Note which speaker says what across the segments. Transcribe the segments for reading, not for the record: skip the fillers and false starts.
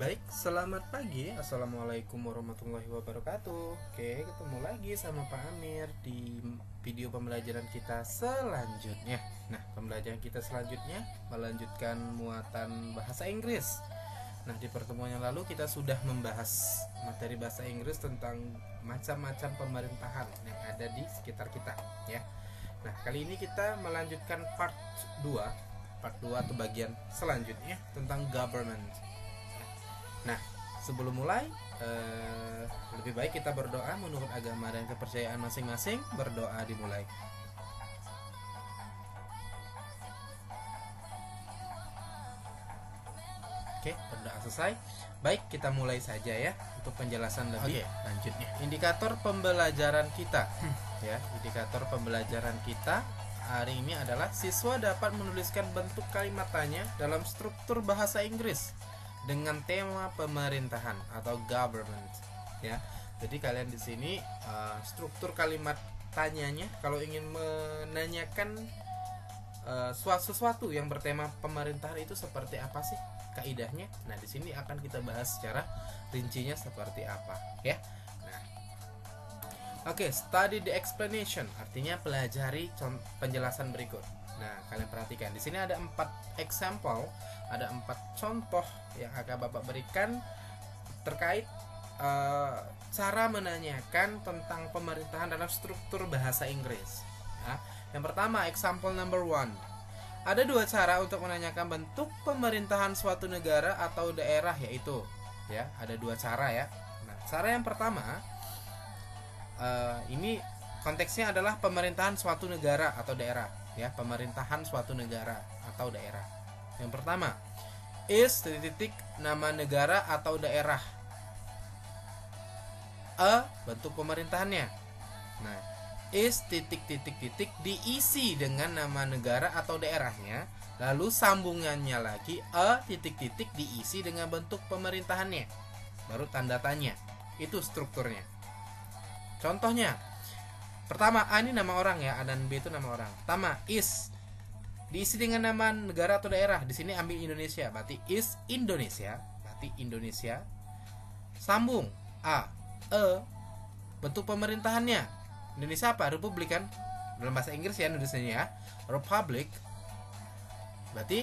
Speaker 1: Baik, selamat pagi. Assalamualaikum warahmatullahi wabarakatuh. Oke, ketemu lagi sama Pak Amir di video pembelajaran kita selanjutnya. Nah, pembelajaran kita selanjutnya melanjutkan muatan bahasa Inggris. Nah, di pertemuan yang lalu kita sudah membahas materi bahasa Inggris tentang macam-macam pemerintahan yang ada di sekitar kita, ya. Nah, kali ini kita melanjutkan part 2 atau bagian selanjutnya tentang government. Nah, sebelum mulai, lebih baik kita berdoa menurut agama dan kepercayaan masing-masing. Berdoa dimulai. Oke, berdoa selesai. Baik, kita mulai saja ya untuk penjelasan lebih lanjutnya. Indikator pembelajaran kita, ya, indikator pembelajaran kita hari ini adalah siswa dapat menuliskan bentuk kalimat tanya dalam struktur bahasa Inggris dengan tema pemerintahan atau government, ya. Jadi kalian di sini struktur kalimat tanyanya kalau ingin menanyakan sesuatu yang bertema pemerintahan itu seperti apa sih kaidahnya. Nah, di sini akan kita bahas secara rincinya seperti apa, ya. Nah, oke, study the explanation artinya pelajari penjelasan berikut. Nah, kalian perhatikan di sini ada 4 example, ada 4 contoh yang akan Bapak berikan terkait cara menanyakan tentang pemerintahan dalam struktur bahasa Inggris. Ya. Yang pertama, example number 1. Ada 2 cara untuk menanyakan bentuk pemerintahan suatu negara atau daerah, yaitu, ya, ada 2 cara ya. Nah, cara yang pertama, ini konteksnya adalah pemerintahan suatu negara atau daerah, ya, pemerintahan suatu negara atau daerah. Yang pertama, is titik nama negara atau daerah. Bentuk pemerintahannya. Nah, is titik diisi dengan nama negara atau daerahnya, lalu sambungannya lagi titik diisi dengan bentuk pemerintahannya, baru tanda tanya. Itu strukturnya. Contohnya, pertama, A ini nama orang ya, A dan B itu nama orang. Pertama, is diisi dengan nama negara atau daerah. Di sini ambil Indonesia, berarti is Indonesia, berarti Indonesia. Sambung bentuk pemerintahannya. Indonesia apa? Republik kan? Dalam bahasa Inggris ya nulisannya ya, Republic. Berarti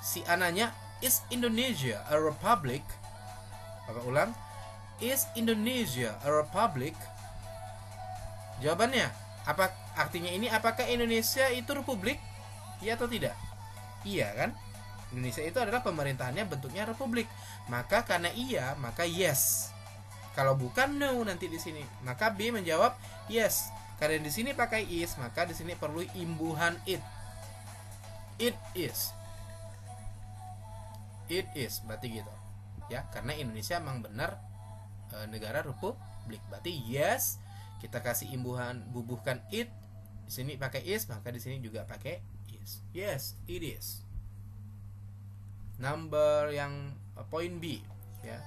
Speaker 1: si ananya, is Indonesia a republic? Bapak ulang, is Indonesia a republic? Jawabannya, apa artinya ini? Apakah Indonesia itu republik? Iya atau tidak? Iya kan? Indonesia itu adalah pemerintahannya bentuknya republik. Maka karena iya, maka yes. Kalau bukan no nanti di sini. Maka B menjawab yes. Karena di sini pakai is, maka di sini perlu imbuhan it. It is. It is, berarti gitu. Ya, karena Indonesia memang benar negara republik. Berarti yes. Kita kasih imbuhan, bubuhkan it. Di sini pakai is, maka di sini juga pakai is. Yes, it is. Number yang point B, ya.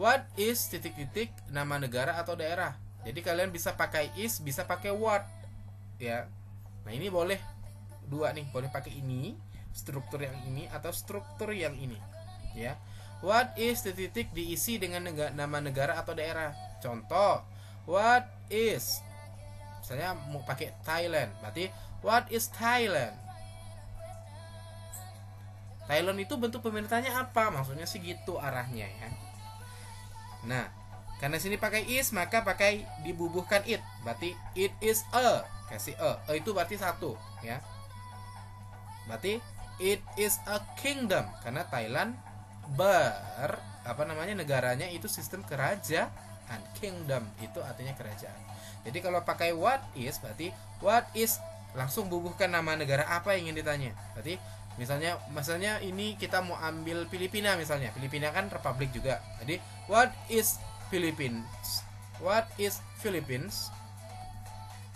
Speaker 1: What is titik nama negara atau daerah? Jadi kalian bisa pakai is, bisa pakai what, ya. Nah, ini boleh 2 nih, boleh pakai ini, struktur yang ini atau struktur yang ini, ya. What is titik diisi dengan nama negara atau daerah. Contoh, what is, saya mau pakai Thailand, berarti what is Thailand? Thailand itu bentuk pemerintahannya apa? Maksudnya sih gitu arahnya ya. Nah, karena sini pakai is, maka pakai dibubuhkan it, berarti it is a, kasih a itu berarti 1 ya. Berarti it is a kingdom, karena Thailand negaranya itu sistem kerajaan. Kingdom itu artinya kerajaan. Jadi kalau pakai what is, berarti what is langsung bubuhkan nama negara apa yang ingin ditanya. Berarti misalnya ini kita mau ambil Filipina misalnya. Filipina kan republik juga. Jadi what is Philippines? What is Philippines?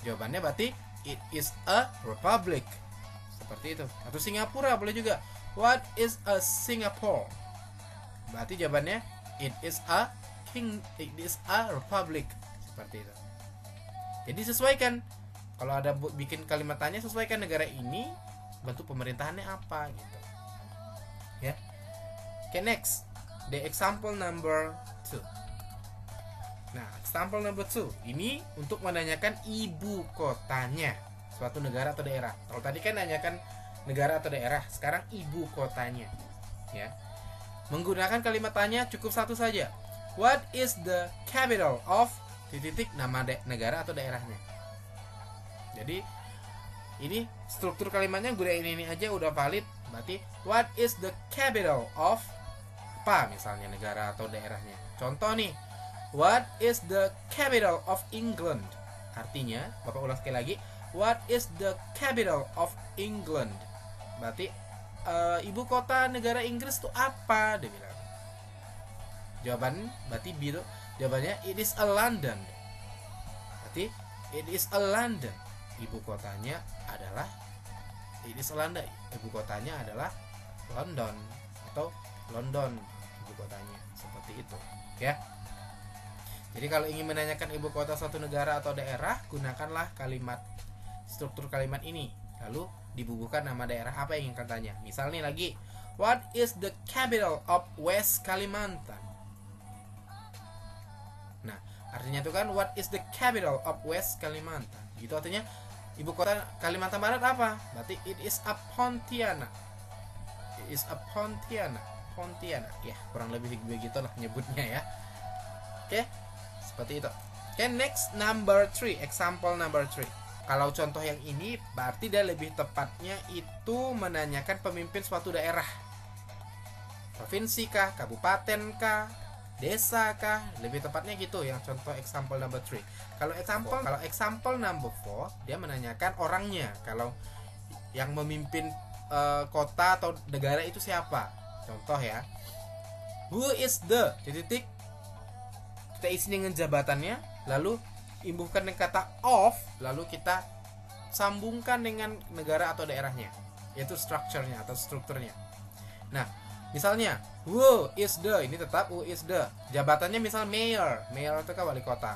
Speaker 1: Jawabannya berarti it is a republic. Seperti itu. Atau Singapura boleh juga. What is a Singapore? Berarti jawabannya it is a republic. Seperti itu. Jadi sesuaikan. Kalau ada bikin kalimat tanya, sesuaikan negara ini bentuk pemerintahannya apa gitu. Ya. Oke, next. the example number 2. Nah, example number 2 ini untuk menanyakan ibu kotanya suatu negara atau daerah. Kalau tadi kan nanyakan negara atau daerah, sekarang ibu kotanya. Ya. Menggunakan kalimat tanya cukup satu saja. What is the capital of titik nama negara atau daerahnya? Jadi ini struktur kalimatnya gunain ini aja udah valid. Berarti what is the capital of apa misalnya negara atau daerahnya. Contoh nih, what is the capital of England? Artinya, Bapak ulang sekali lagi, what is the capital of England? Berarti ibu kota negara Inggris itu apa? Dia bilang. Jawaban berarti B itu jawabannya it is a London. Berarti it is a London. Ibu kotanya adalah it is a London. Ibu kotanya adalah London atau London ibu kotanya, seperti itu ya. Jadi kalau ingin menanyakan ibu kota suatu negara atau daerah, gunakanlah kalimat struktur kalimat ini, lalu dibubuhkan nama daerah apa yang ingin tanya. Misal nih lagi, what is the capital of West Kalimantan? Nah, artinya itu kan what is the capital of West Kalimantan? Itu artinya ibu kota Kalimantan Barat apa? Berarti it is a Pontianak. It is a Pontianak. Pontianak ya, kurang lebih begitulah nyebutnya ya. Oke, seperti itu. Oke, next number 3, example number 3. Kalau contoh yang ini berarti dia lebih tepatnya itu menanyakan pemimpin suatu daerah. Provinsi kah, kabupaten kah, desa kah, lebih tepatnya gitu yang contoh example number 3. Kalau example number 4 dia menanyakan orangnya. Kalau yang memimpin kota atau negara itu siapa? Contoh ya, who is the titik, kita isi dengan jabatannya, lalu imbuhkan dengan kata of, lalu kita sambungkan dengan negara atau daerahnya, yaitu strukturnya atau strukturnya. Nah, misalnya who is the, ini tetap who is the, jabatannya misal mayor itu kan wali kota,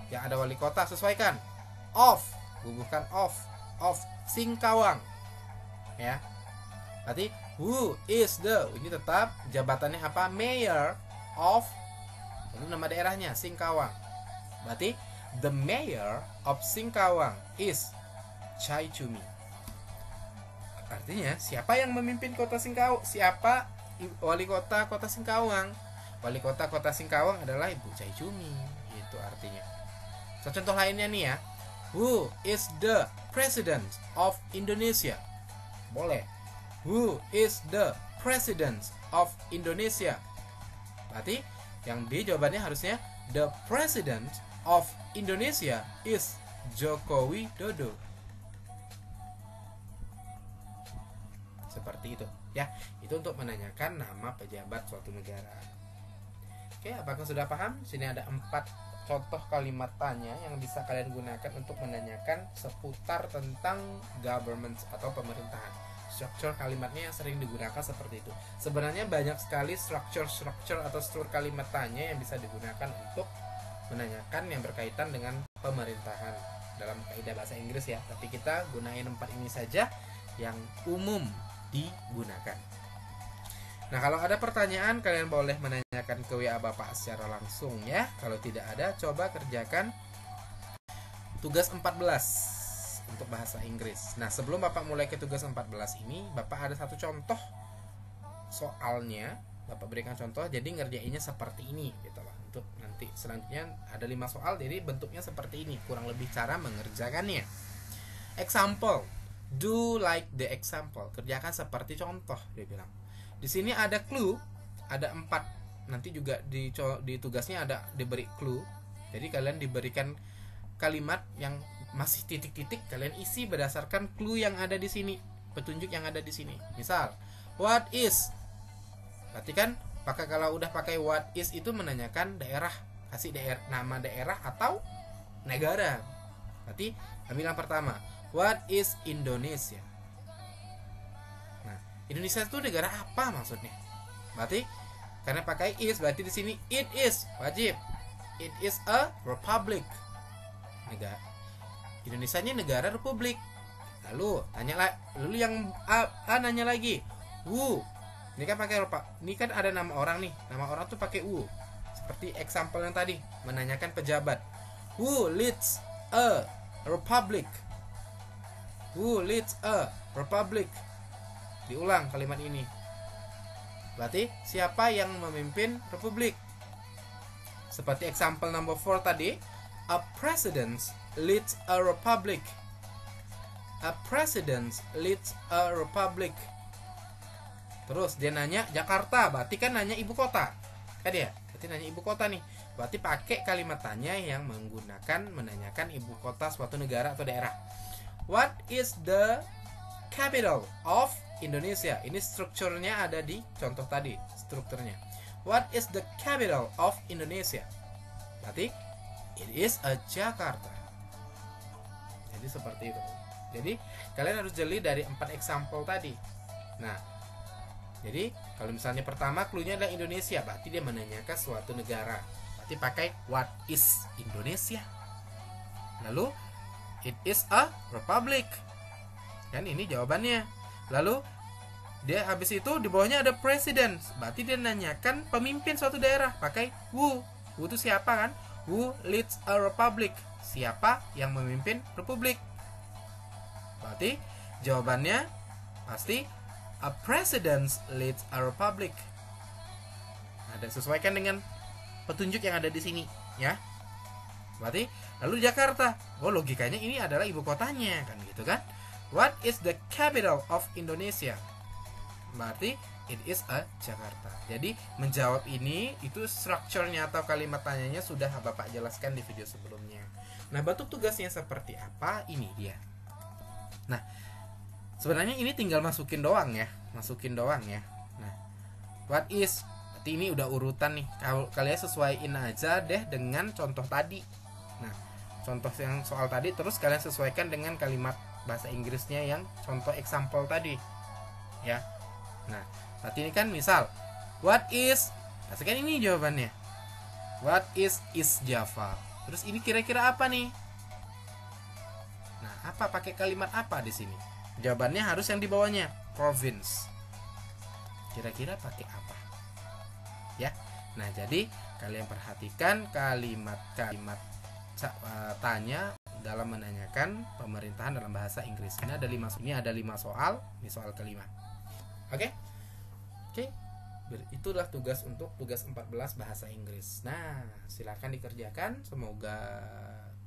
Speaker 1: yang ada wali kota sesuaikan of, bubuhkan of Singkawang ya. Berarti who is the, ini tetap jabatannya apa, mayor of, lalu nama daerahnya Singkawang. Berarti the mayor of Singkawang is Chai Chumi. Artinya siapa yang memimpin kota Singkawang, siapa wali kota kota Singkawang? Wali kota kota Singkawang adalah Ibu Chai Chumi. Itu artinya. Contoh lainnya nih ya, who is the president of Indonesia? Boleh. Who is the president of Indonesia? Berarti yang D jawabannya harusnya the president of Indonesia is Joko Widodo. Seperti itu ya. Itu untuk menanyakan nama pejabat suatu negara. Oke, apakah sudah paham? Sini ada 4 contoh kalimat tanya yang bisa kalian gunakan untuk menanyakan seputar tentang government atau pemerintahan. Struktur kalimatnya yang sering digunakan seperti itu. Sebenarnya banyak sekali struktur atau struktur kalimat tanya yang bisa digunakan untuk menanyakan yang berkaitan dengan pemerintahan dalam kaidah bahasa Inggris ya. Tapi kita gunain 4 ini saja yang umum digunakan. Nah, kalau ada pertanyaan kalian boleh menanyakan ke WA Bapak secara langsung ya. Kalau tidak ada, coba kerjakan tugas 14 untuk bahasa Inggris. Nah, sebelum Bapak mulai ke tugas 14 ini, Bapak ada satu contoh soalnya. Bapak berikan contoh, jadi ngerjainnya seperti ini gitu loh. Untuk nanti selanjutnya ada 5 soal, jadi bentuknya seperti ini, kurang lebih cara mengerjakannya. Example, do like the example. Kerjakan seperti contoh, dia bilang. Di sini ada clue, ada 4. Nanti juga di tugasnya ada diberi clue. Jadi kalian diberikan kalimat yang masih titik-titik, kalian isi berdasarkan clue yang ada di sini, petunjuk yang ada di sini. Misal, what is? Berarti kan kalau udah pakai what is itu menanyakan daerah, kasih nama daerah atau negara. Berarti ambil yang pertama, what is Indonesia? Nah, Indonesia itu negara apa maksudnya? Berarti karena pakai is, berarti di sini it is wajib. It is a republic. Negara Indonesia-nya negara republik. Lalu yang A nanya lagi, who Ini kan pakai ini kan ada nama orang nih. Nama orang tuh pakai who. Seperti example yang tadi, menanyakan pejabat. Who leads a republic? Who leads a republic? Diulang kalimat ini. Berarti siapa yang memimpin republik? Seperti example number 4 tadi, a president leads a republic. A president leads a republic. Terus dia nanya Jakarta, berarti kan nanya ibu kota. Kan dia? Berarti nanya ibu kota nih. Berarti pakai kalimat tanya yang menggunakan menanyakan ibu kota suatu negara atau daerah. What is the capital of Indonesia? Ini strukturnya ada di contoh tadi, strukturnya. What is the capital of Indonesia? Berarti it is a Jakarta. Jadi seperti itu. Jadi kalian harus jeli dari 4 example tadi. Nah, jadi kalau misalnya pertama cluenya adalah Indonesia, berarti dia menanyakan suatu negara. Berarti pakai what is Indonesia. Lalu it is a republic. Kan ini jawabannya. Lalu dia habis itu di bawahnya ada president. Berarti dia nanyakan pemimpin suatu daerah, pakai who. Who itu siapa kan? Who leads a republic? Siapa yang memimpin republik? Berarti jawabannya pasti a president leads a republic. Ada sesuaikan dengan petunjuk yang ada di sini, ya. Berarti lalu Jakarta. Oh, logikanya ini adalah ibu kotanya, kan gitu kan? What is the capital of Indonesia? Berarti it is a Jakarta. Jadi menjawab ini itu strukturnya atau kalimat tanyanya sudah Bapak jelaskan di video sebelumnya. Nah, bentuk tugasnya seperti apa? Ini dia. Nah, sebenarnya ini tinggal masukin doang ya. Nah, what is, berarti ini udah urutan nih. Kalian sesuaiin aja deh dengan contoh tadi. Nah, contoh yang soal tadi, terus kalian sesuaikan dengan kalimat bahasa Inggrisnya yang contoh example tadi, ya. Nah, berarti ini kan misal what is, kan ini jawabannya. What is Java? Terus ini kira-kira apa nih? Nah, apa, pakai kalimat apa di sini? Jawabannya harus yang di bawahnya, province. Kira-kira pakai apa? Ya. Nah, jadi kalian perhatikan kalimat tanya dalam menanyakan pemerintahan dalam bahasa Inggris. Ini ada 5 soal, ini soal kelima. Oke? Itulah tugas untuk tugas 14 bahasa Inggris. Nah, silakan dikerjakan. Semoga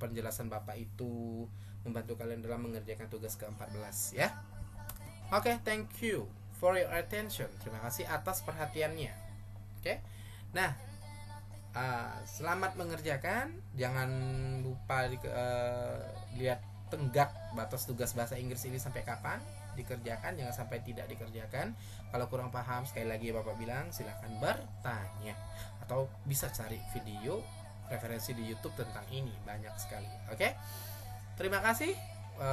Speaker 1: penjelasan Bapak itu membantu kalian dalam mengerjakan tugas ke-14 ya. Oke, thank you for your attention. Terima kasih atas perhatiannya. Oke. Nah, selamat mengerjakan. Jangan lupa lihat tenggak batas tugas bahasa Inggris ini sampai kapan dikerjakan, jangan sampai tidak dikerjakan. Kalau kurang paham, sekali lagi Bapak bilang silakan bertanya atau bisa cari video referensi di YouTube tentang ini, banyak sekali. Oke? Terima kasih.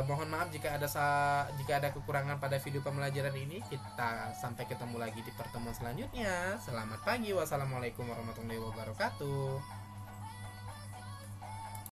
Speaker 1: Mohon maaf jika ada kekurangan pada video pembelajaran ini. Kita sampai ketemu lagi di pertemuan selanjutnya. Selamat pagi. Wassalamualaikum warahmatullahi wabarakatuh.